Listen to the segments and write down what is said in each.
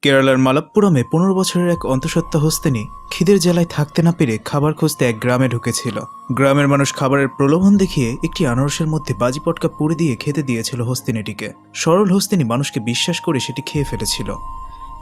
কেরালার মালাপ্পুরমে 15 বছরের এক অন্তঃসত্ত্বা হস্তিনী খিদের জ্বালায় থাকতে না পেরে খাবার খুঁজতে এক গ্রামে ঢুকেছিল। গ্রামের মানুষ খাবারের প্রলোভন দেখিয়ে একটি আনারসের মধ্যে বাজি পটকা পুড়ে দিয়ে খেতে দিয়েছিল হস্তিনীটিকে। সরল হস্তিনী মানুষকে বিশ্বাস করে সেটি খেয়ে ফেলেছিল।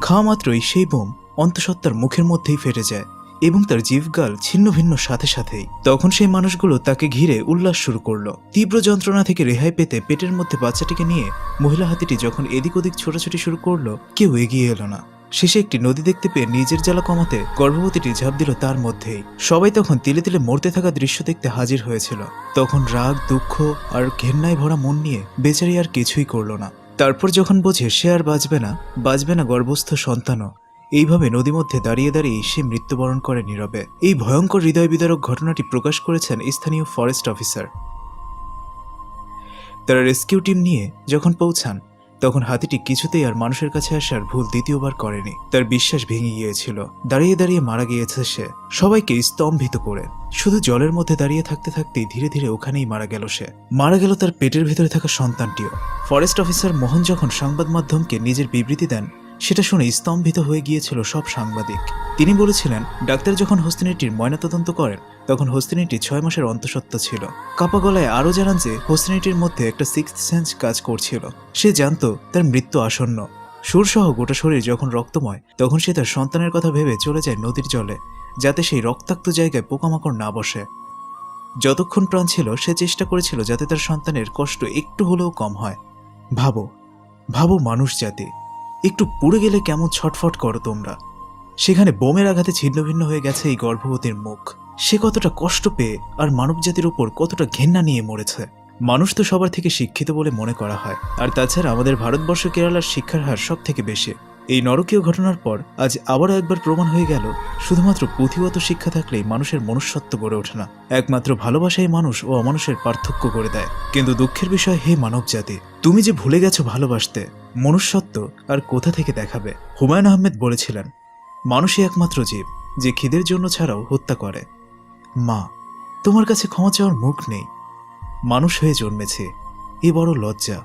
খাওয়া মাত্রই সেই বোম অন্তঃসত্ত্বার মুখের মধ্যেই ফেটে যায় এবং তার জিভগাল ছিন্ন ভিন্ন সাথে সাথেই। তখন সেই মানুষগুলো তাকে ঘিরে উল্লাস শুরু করলো। তীব্র যন্ত্রণা থেকে রেহাই পেতে পেটের মধ্যে বাচ্চাটিকে নিয়ে মহিলা হাতিটি যখন এদিক ওদিক ছোটাছুটি শুরু করলো, কেউ এগিয়ে এলো না। শেষে একটি নদী দেখতে পেয়ে নিজের জ্বালা কমাতে গর্ভবতীটি ঝাঁপ দিল তার মধ্যেই। সবাই তখন তিলে তিলে মরতে থাকা দৃশ্য দেখতে হাজির হয়েছিল। তখন রাগ, দুঃখ আর ঘেন্নায় ভরা মন নিয়ে বেচারি আর কিছুই করলো না। তারপর যখন বোঝে সে আর বাঁচবে না গর্ভস্থ সন্তানও, এইভাবে নদী মধ্যে দাঁড়িয়ে দাঁড়িয়ে সে মৃত্যুবরণ করে নীরবে। এই ভয়ঙ্কর হৃদয় বিদারক ঘটনাটি প্রকাশ করেছেন স্থানীয় ফরেস্ট অফিসার। তারা রেস্কিউ টিম নিয়ে যখন পৌঁছান, তখন হাতিটি কিছুতেই আর মানুষের কাছে আসার ভুল দ্বিতীয়বার করেনি। তার বিশ্বাস ভেঙে গিয়েছিল। দাঁড়িয়ে দাঁড়িয়ে মারা গিয়েছে সে, সবাইকে স্তম্ভিত করে। শুধু জলের মধ্যে দাঁড়িয়ে থাকতে থাকতেই ধীরে ধীরে ওখানেই মারা গেল সে। মারা গেল তার পেটের ভেতরে থাকা সন্তানটিও। ফরেস্ট অফিসার মোহন যখন সংবাদ মাধ্যমকে নিজের বিবৃতি দেন, সেটা শুনে স্তম্ভিত হয়ে গিয়েছিল সব সাংবাদিক। তিনি বলেছিলেন, ডাক্তার যখন হস্তিনীটির ময়নাতদন্ত করেন, তখন হস্তিনীটি 6 মাসের অন্তঃসত্ত্বা ছিল। কাপা গলায় আরও জানান যে হস্তিনীটির মধ্যে একটা সিক্সথ সেন্স কাজ করছিল। সে জানতো তার মৃত্যু আসন্ন। সুরসহ গোটা শরীর যখন রক্তময়, তখন সে তার সন্তানের কথা ভেবে চলে যায় নদীর জলে, যাতে সেই রক্তাক্ত জায়গায় পোকামাকড় না বসে। যতক্ষণ প্রাণ ছিল সে চেষ্টা করেছিল যাতে তার সন্তানের কষ্ট একটু হলেও কম হয়। ভাবো মানুষ জাতি, একটু পুড়ে গেলে কেমন ছটফট করো তোমরা। সেখানে বোমের আঘাতে ছিন্নভিন্ন হয়ে গেছে এই গর্ভবতীর মুখ। সে কতটা কষ্ট পেয়ে আর মানবজাতির উপর কতটা ঘেন্না নিয়ে মরেছে। মানুষ তো সবার থেকে শিক্ষিত বলে মনে করা হয়, আর তাছাড়া আমাদের ভারতবর্ষ কেরালার শিক্ষার হার সব থেকে বেশি। এই নরকীয় ঘটনার পর আজ আবারও একবার প্রমাণ হয়ে গেল, শুধুমাত্র পুঁথিগত শিক্ষা থাকলেই মানুষের মনুষ্যত্ব গড়ে ওঠে না। একমাত্র ভালোবাসাই মানুষ ও অমানুষের পার্থক্য করে দেয়। কিন্তু দুঃখের বিষয়, হে মানব জাতি, তুমি যে ভুলে গেছো ভালোবাসতে, মনুষ্যত্ব আর কোথা থেকে দেখাবে? হুমায়ুন আহমেদ বলেছিলেন, মানুষই একমাত্র জীব যে খিদের জন্য ছাড়াও হত্যা করে। মা, তোমার কাছে ক্ষমা চাওয়ার মুখ নেই। মানুষ হয়ে জন্মেছে, এ বড় লজ্জা।